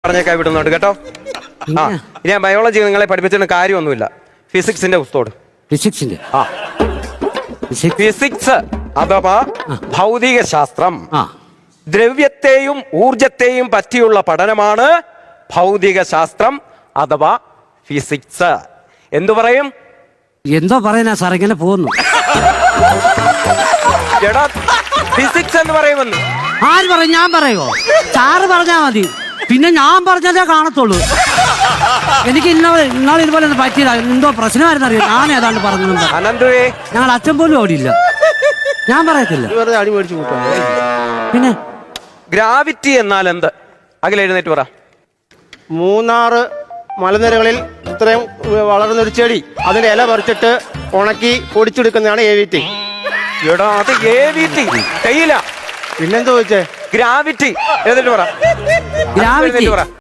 പറഞ്ഞേക്കാൻ വിടുന്നുണ്ട് കേട്ടോ. ആ ഇനി ഞാൻ ബയോളജി നിങ്ങളെ പഠിപ്പിച്ചിട്ട് കാര്യമൊന്നുമില്ല. ഫിസിക്സിന്റെ പുസ്തകം. ഫിസിക്സിന്റെ ഫിസിക്സ് അഥവാ ഭൗതിക ശാസ്ത്രം. ആ ദ്രവ്യത്തെയും ഊർജത്തെയും പറ്റിയുള്ള പഠനമാണ് ഭൗതിക ശാസ്ത്രം അഥവാ ഫിസിക്സ്. എന്തു പറയും? എന്തോ പറയാനാ സാർ ഇങ്ങനെ പോകുന്നു. എടാ ഫിസിക്സ് എന്ന് പറയുമെന്ന് ആര് പറയും? ഞാൻ പറയുമോ? സാറ് പറഞ്ഞാ മതി, പിന്നെ ഞാൻ പറഞ്ഞതേ കാണത്തുള്ളൂ. എനിക്ക് ഇന്നാൾ ഇതുപോലെ ഒന്ന് പറ്റിയതാ. എന്തോ പ്രശ്നമായിരുന്നു അറിയോ? ഞാൻ ഏതാണ്ട് പറഞ്ഞു. അനന്തുവേ ഞങ്ങൾ അച്ഛൻ പോലും ഓടിയില്ല. ഞാൻ പറയത്തില്ല. അടി മേടിച്ചു കൂട്ടാ. പിന്നെ ഗ്രാവിറ്റി എന്നാൽ എന്ത്? അഖിൽ എഴുന്നേറ്റ് പറ. മൂന്നാറ് മലനിരകളിൽ ഇത്രയും വളർന്നൊരു ചെടി, അതിന്റെ ഇല പറിച്ചിട്ട് ഉണക്കി പൊടിച്ചെടുക്കുന്നതാണ് AVT. എടാ അത് AVT തേയില. പിന്നെന്താ ചോദിച്ചേ? ഗ്രാവിറ്റി എഴുന്നേറ്റ് പറ. ഗ്രാവിറ്റി പറ.